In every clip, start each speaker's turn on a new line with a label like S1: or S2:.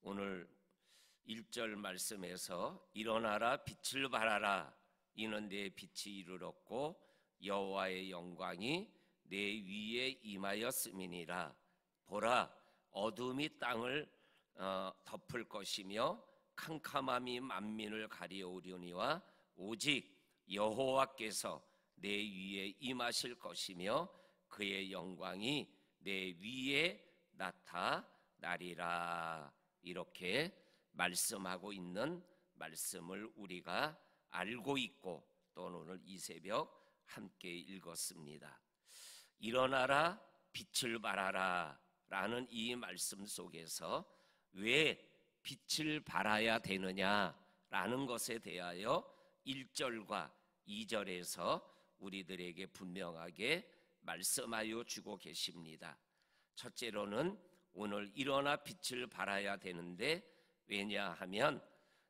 S1: 오늘 1절 말씀에서 일어나라 빛을 발하라 이는 내 빛이 이르렀고 여호와의 영광이 내 위에 임하였음이니라. 보라 어둠이 땅을 덮을 것이며 캄캄함이 만민을 가리우려니와 오직 여호와께서 내 위에 임하실 것이며 그의 영광이 내 위에 나타나리라. 이렇게 말씀하고 있는 말씀을 우리가 알고 있고 또 오늘 이 새벽 함께 읽었습니다. 일어나라 빛을 발하라 라는 이 말씀 속에서 왜 빛을 발하야 되느냐라는 것에 대하여 1절과 2절에서 우리들에게 분명하게 말씀하여 주고 계십니다. 첫째로는 오늘 일어나 빛을 발하야 되는데 왜냐하면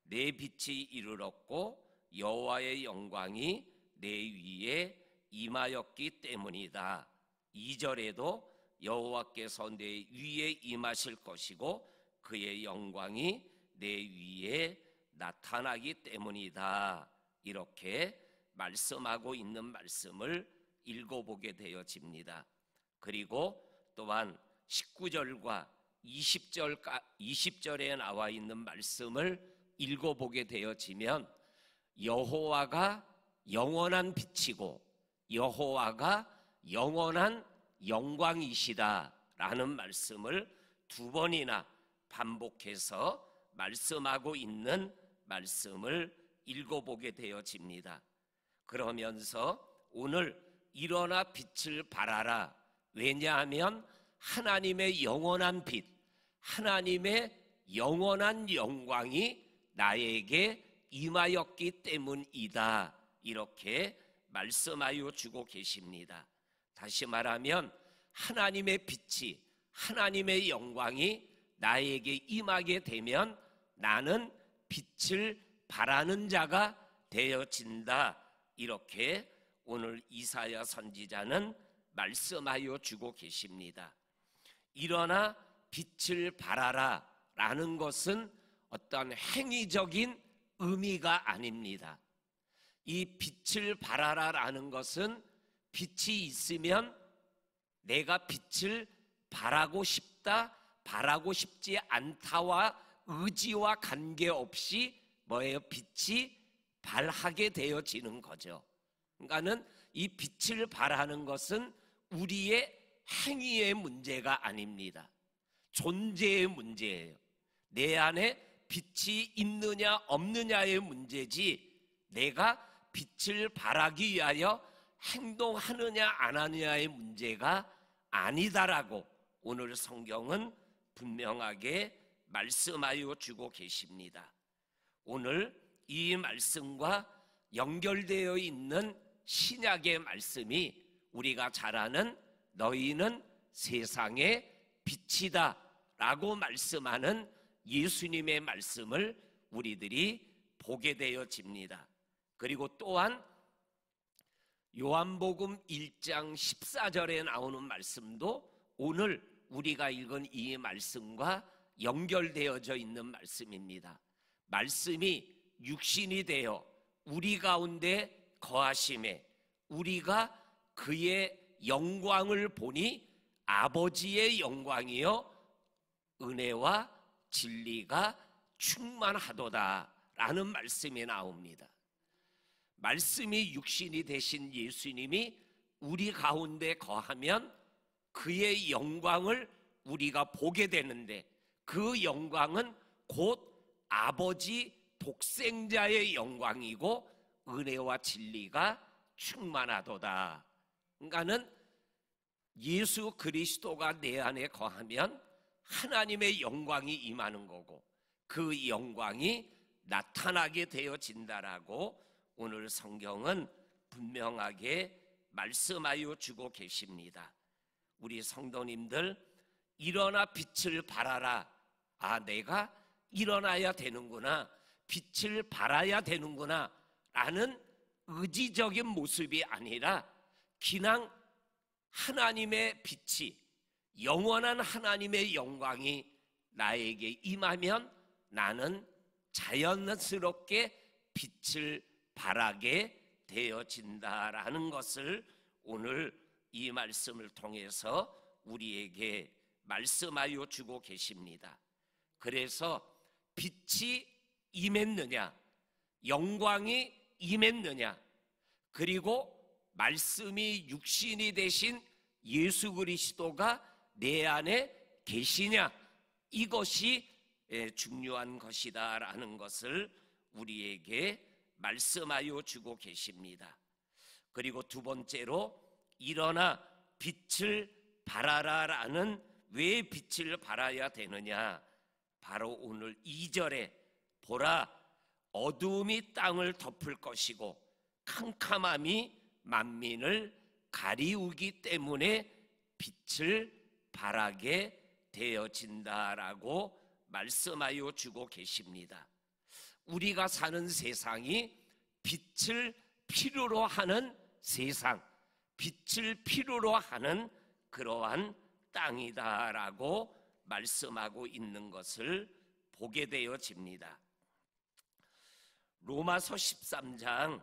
S1: 내 빛이 이르렀고 여호와의 영광이 내 위에 임하였기 때문이다. 2절에도 여호와께서 내 위에 임하실 것이고 그의 영광이 내 위에 나타나기 때문이다. 이렇게 말씀하고 있는 말씀을 읽어보게 되어집니다. 그리고 또한 19절과 20절에 나와 있는 말씀을 읽어보게 되어지면 여호와가 영원한 빛이고 여호와가 영원한 영광이시다 라는 말씀을 두 번이나 반복해서 말씀하고 있는 말씀을 읽어보게 되어집니다. 그러면서 오늘 일어나 빛을 발하라. 왜냐하면 하나님의 영원한 빛, 하나님의 영원한 영광이 나에게 임하였기 때문이다. 이렇게 말씀하여 주고 계십니다. 다시 말하면 하나님의 빛이, 하나님의 영광이 나에게 임하게 되면 나는 빛을 발하는 자가 되어진다. 이렇게 오늘 이사야 선지자는 말씀하여 주고 계십니다. 일어나 빛을 발하라 라는 것은 어떤 행위적인 의미가 아닙니다. 이 빛을 발하라 라는 것은 빛이 있으면 내가 빛을 발하고 싶다, 발하고 싶지 않다와 의지와 관계없이 뭐예요? 빛이 발하게 되어지는 거죠. 그러니까는 이 빛을 발하는 것은 우리의 행위의 문제가 아닙니다. 존재의 문제예요. 내 안에 빛이 있느냐 없느냐의 문제지 내가 빛을 발하기 위하여 행동하느냐 안 하느냐의 문제가 아니다라고 오늘 성경은 분명하게 말씀하여 주고 계십니다. 오늘 이 말씀과 연결되어 있는 신약의 말씀이 우리가 잘 아는 너희는 세상의 빛이다 라고 말씀하는 예수님의 말씀을 우리들이 보게 되어집니다. 그리고 또한 요한복음 1장 14절에 나오는 말씀도 오늘 우리가 읽은 이 말씀과 연결되어져 있는 말씀입니다. 말씀이 육신이 되어 우리 가운데 거하심에 우리가 그의 영광을 보니 아버지의 영광이요 은혜와 진리가 충만하도다 라는 말씀이 나옵니다. 말씀이 육신이 되신 예수님이 우리 가운데 거하면 그의 영광을 우리가 보게 되는데 그 영광은 곧 아버지 독생자의 영광이고 은혜와 진리가 충만하도다. 그러니까는 예수 그리스도가 내 안에 거하면 하나님의 영광이 임하는 거고 그 영광이 나타나게 되어진다라고 오늘 성경은 분명하게 말씀하여 주고 계십니다. 우리 성도님들 일어나 빛을 발하라. 아, 내가 일어나야 되는구나, 빛을 발하야 되는구나 라는 의지적인 모습이 아니라 그냥 하나님의 빛이, 영원한 하나님의 영광이 나에게 임하면 나는 자연스럽게 빛을 발하게 되어진다라는 것을 오늘 이 말씀을 통해서 우리에게 말씀하여 주고 계십니다. 그래서 빛이 임했느냐, 영광이 임했느냐, 그리고 말씀이 육신이 되신 예수 그리스도가 내 안에 계시냐, 이것이 중요한 것이다라는 것을 우리에게 말씀하여 주고 계십니다. 그리고 두 번째로 일어나 빛을 발하라라는, 왜 빛을 발해야 되느냐, 바로 오늘 2절에 보라 어두움이 땅을 덮을 것이고 캄캄함이 만민을 가리우기 때문에 빛을 발하게 되어진다라고 말씀하여 주고 계십니다. 우리가 사는 세상이 빛을 필요로 하는 세상, 빛을 필요로 하는 그러한 땅이다라고 말씀하고 있는 것을 보게 되어집니다. 로마서 13장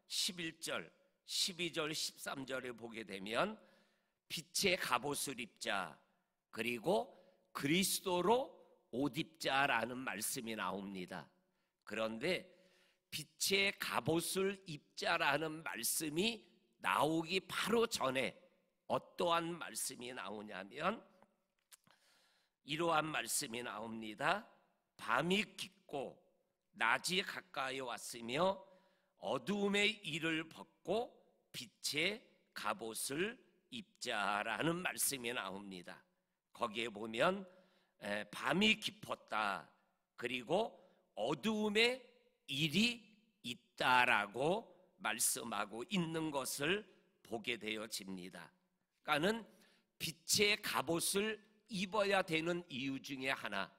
S1: 11절, 12절, 13절에 보게 되면 빛의 갑옷을 입자, 그리고 그리스도로 옷 입자라는 말씀이 나옵니다. 그런데 빛의 갑옷을 입자라는 말씀이 나오기 바로 전에 어떠한 말씀이 나오냐면 이러한 말씀이 나옵니다. 밤이 깊고 낮이 가까이 왔으며 어두움의 일을 벗고 빛의 갑옷을 입자라는 말씀이 나옵니다. 거기에 보면 밤이 깊었다, 그리고 어두움의 일이 있다라고 말씀하고 있는 것을 보게 되어집니다. 그러니까는 빛의 갑옷을 입어야 되는 이유 중에 하나,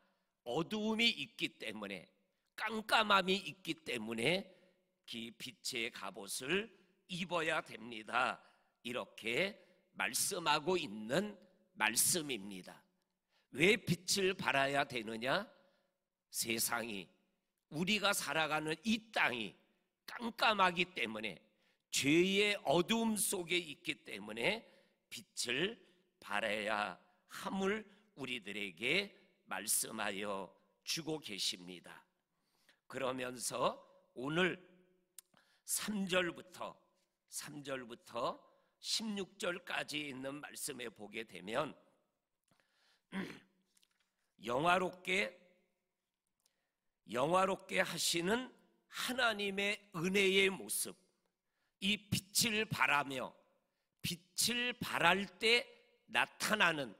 S1: 어두움이 있기 때문에, 깜깜함이 있기 때문에 그 빛의 갑옷을 입어야 됩니다. 이렇게 말씀하고 있는 말씀입니다. 왜 빛을 발해야 되느냐? 세상이, 우리가 살아가는 이 땅이 깜깜하기 때문에, 죄의 어두움 속에 있기 때문에 빛을 발해야 함을 우리들에게 말씀하여 주고 계십니다. 그러면서 오늘 3절부터 16절까지 있는 말씀에 보게 되면 영화롭게 하시는 하나님의 은혜의 모습, 이 빛을 발하며 빛을 발할 때 나타나는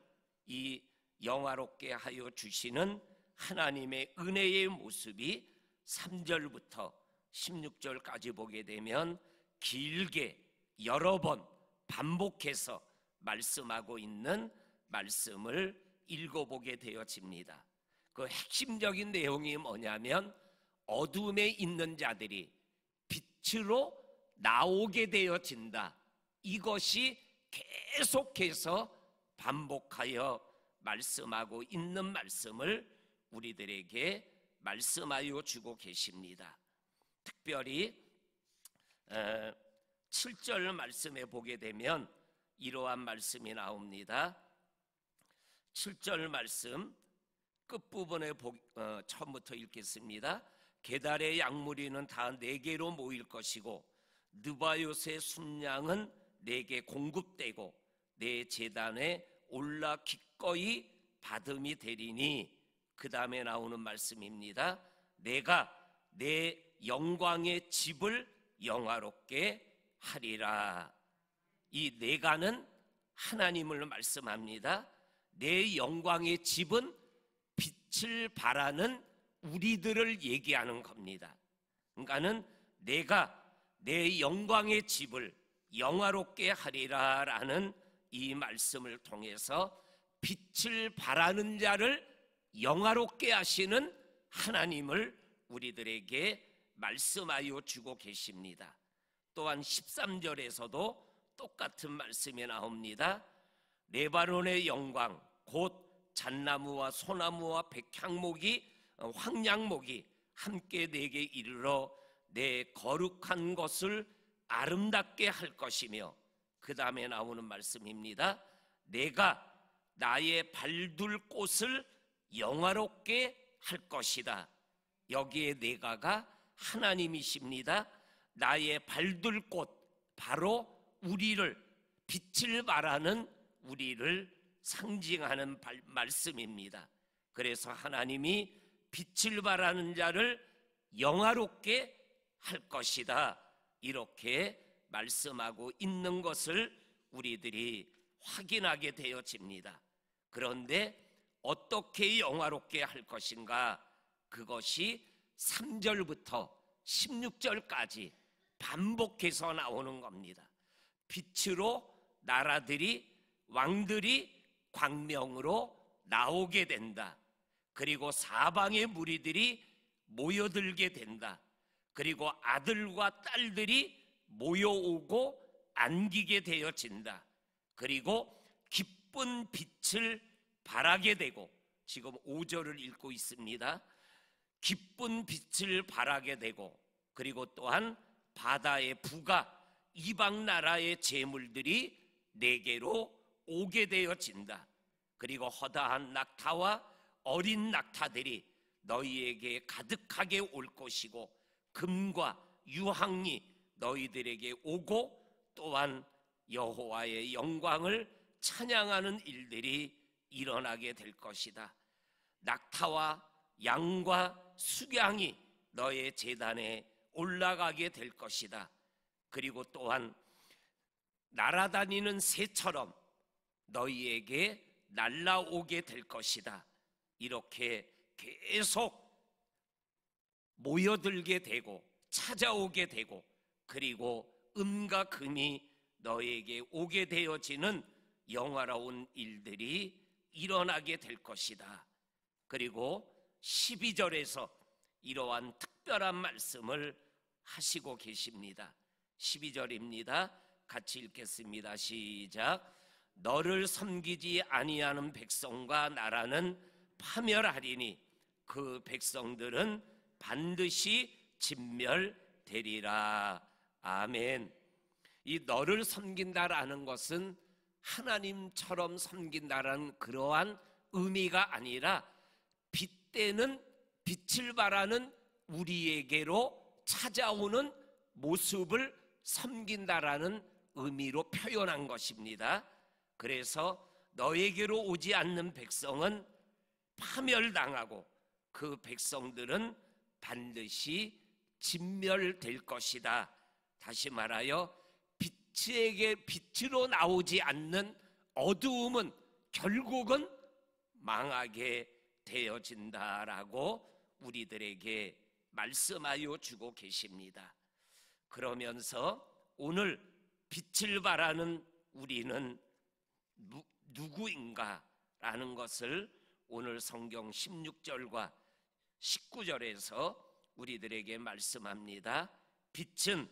S1: 이 영화롭게 하여 주시는 하나님의 은혜의 모습이 3절부터 16절까지 보게 되면 길게 여러 번 반복해서 말씀하고 있는 말씀을 읽어보게 되어집니다. 그 핵심적인 내용이 뭐냐면 어둠에 있는 자들이 빛으로 나오게 되어진다. 이것이 계속해서 반복하여 말씀하고 있는 말씀을 우리들에게 말씀하여 주고 계십니다. 특별히 7절 말씀에 보게 되면 이러한 말씀이 나옵니다. 7절 말씀 끝부분에 처음부터 읽겠습니다. 게달의 양무리는 다 내게로 모일 것이고 느바요스의 순양은 내게 공급되고 내 제단에 올라 기꺼이 받음이 되리니, 그 다음에 나오는 말씀입니다. 내가 내 영광의 집을 영화롭게 하리라. 이 내가는 하나님을 말씀합니다. 내 영광의 집은 빛을 발하는 우리들을 얘기하는 겁니다. 그러니까는 내가 내 영광의 집을 영화롭게 하리라 라는 이 말씀을 통해서 빛을 발하는 자를 영화롭게 하시는 하나님을 우리들에게 말씀하여 주고 계십니다. 또한 13절에서도 똑같은 말씀이 나옵니다. 레바논의 영광 곧 잣나무와 소나무와 백향목이 황량목이 함께 내게 이르러 내 거룩한 것을 아름답게 할 것이며, 그 다음에 나오는 말씀입니다. 내가 나의 발둘 곳을 영화롭게 할 것이다. 여기에 내가가 하나님이십니다. 나의 발둘 곳, 바로 우리를, 빛을 발하는 우리를 상징하는 말씀입니다. 그래서 하나님이 빛을 발하는 자를 영화롭게 할 것이다, 이렇게 말씀하고 있는 것을 우리들이 확인하게 되어집니다. 그런데 어떻게 영화롭게 할 것인가? 그것이 3절부터 16절까지 반복해서 나오는 겁니다. 빛으로 나라들이, 왕들이 광명으로 나오게 된다. 그리고 사방의 무리들이 모여들게 된다. 그리고 아들과 딸들이 모여오고 안기게 되어진다. 그리고 기쁜 빛을 발하게 되고, 지금 5절을 읽고 있습니다. 기쁜 빛을 발하게 되고, 그리고 또한 바다의 부가, 이방 나라의 재물들이 내게로 오게 되어진다. 그리고 허다한 낙타와 어린 낙타들이 너희에게 가득하게 올 것이고, 금과 유황이 너희들에게 오고, 또한 여호와의 영광을 찬양하는 일들이 일어나게 될 것이다. 낙타와 양과 수양이 너의 제단에 올라가게 될 것이다. 그리고 또한 날아다니는 새처럼 너희에게 날아오게 될 것이다. 이렇게 계속 모여들게 되고 찾아오게 되고, 그리고 음과 금이 너에게 오게 되어지는 영화로운 일들이 일어나게 될 것이다. 그리고 12절에서 이러한 특별한 말씀을 하시고 계십니다. 12절입니다. 같이 읽겠습니다. 시작. 너를 섬기지 아니하는 백성과 나라는 파멸하리니 그 백성들은 반드시 진멸되리라. 아멘. 이 너를 섬긴다라는 것은 하나님처럼 섬긴다라는 그러한 의미가 아니라, 빛되는 빛을 발하는 우리에게로 찾아오는 모습을 섬긴다라는 의미로 표현한 것입니다. 그래서 너에게로 오지 않는 백성은 파멸당하고 그 백성들은 반드시 진멸될 것이다. 다시 말하여 빛으로 나오지 않는 어두움은 결국은 망하게 되어진다라고 우리들에게 말씀하여 주고 계십니다. 그러면서 오늘 빛을 발하는 우리는 누구인가라는 것을 오늘 성경 16절과 19절에서 우리들에게 말씀합니다. 빛은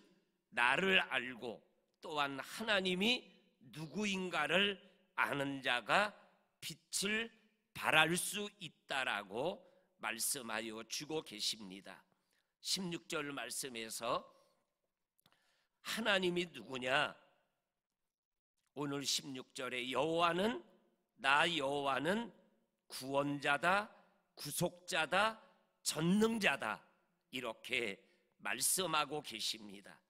S1: 나를 알고 또한 하나님이 누구인가를 아는 자가 빛을 발할 수 있다라고 말씀하여 주고 계십니다. 16절 말씀에서 하나님이 누구냐? 오늘 16절에 여호와는, 나 여호와는 구원자다, 구속자다, 전능자다, 이렇게 말씀하고 계십니다.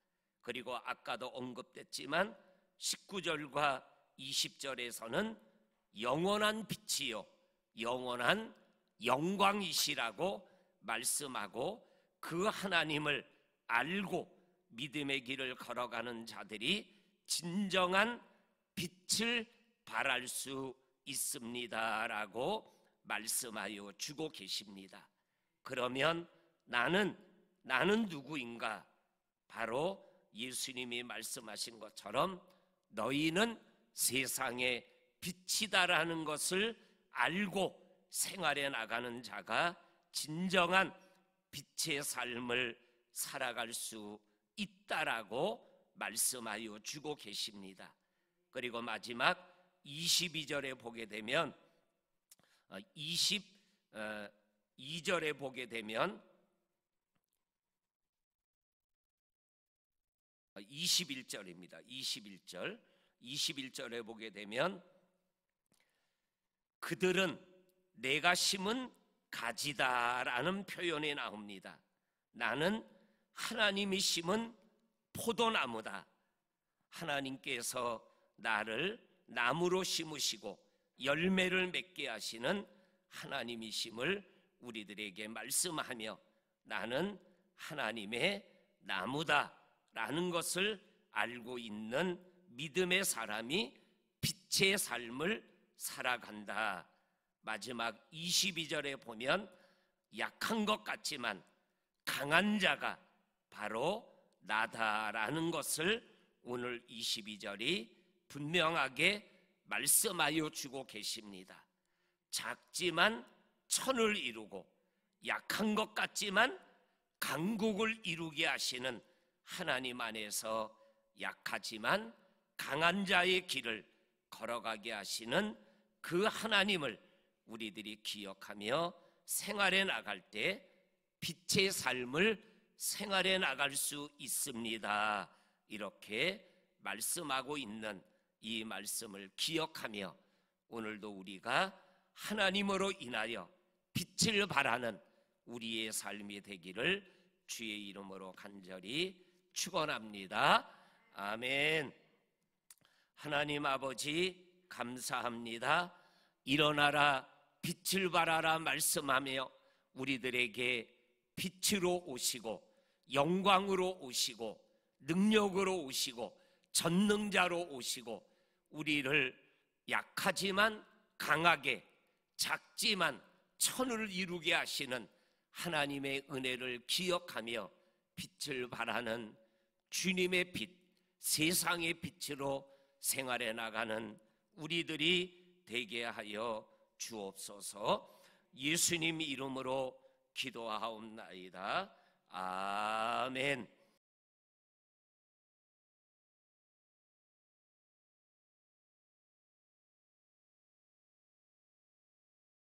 S1: 그리고 아까도 언급됐지만 19절과 20절에서는 영원한 빛이요 영원한 영광이시라고 말씀하고, 그 하나님을 알고 믿음의 길을 걸어가는 자들이 진정한 빛을 발할 수 있습니다라고 말씀하여 주고 계십니다. 그러면 나는 누구인가? 바로 예수님이 말씀하신 것처럼 너희는 세상의 빛이다라는 것을 알고 생활해 나가는 자가 진정한 빛의 삶을 살아갈 수 있다라고 말씀하여 주고 계십니다. 그리고 마지막 22절에 보게 되면 22절에 보게 되면 21절입니다. 21절에 보게 되면 그들은 내가 심은 가지다라는 표현이 나옵니다. 나는 하나님이 심은 포도나무다. 하나님께서 나를 나무로 심으시고 열매를 맺게 하시는 하나님이심을 우리들에게 말씀하며 나는 하나님의 나무다라는 것을 알고 있는 믿음의 사람이 빛의 삶을 살아간다. 마지막 22절에 보면 약한 것 같지만 강한 자가 바로 나다라는 것을 오늘 22절이 분명하게 말씀하여 주고 계십니다. 작지만 천을 이루고 약한 것 같지만 강국을 이루게 하시는 하나님 안에서 약하지만 강한 자의 길을 걸어가게 하시는 그 하나님을 우리들이 기억하며 생활해 나갈 때 빛의 삶을 생활해 나갈 수 있습니다. 이렇게 말씀하고 있는 이 말씀을 기억하며 오늘도 우리가 하나님으로 인하여 빛을 발하는 우리의 삶이 되기를 주의 이름으로 간절히 축원합니다. 아멘. 하나님 아버지 감사합니다. 일어나라 빛을 발하라 말씀하며 우리들에게 빛으로 오시고 영광으로 오시고 능력으로 오시고 전능자로 오시고 우리를 약하지만 강하게 작지만 천을 이루게 하시는 하나님의 은혜를 기억하며 빛을 발하는 주님의 빛, 세상의 빛으로 생활해 나가는 우리들이 되게 하여 주옵소서. 예수님 이름으로 기도하옵나이다. 아멘.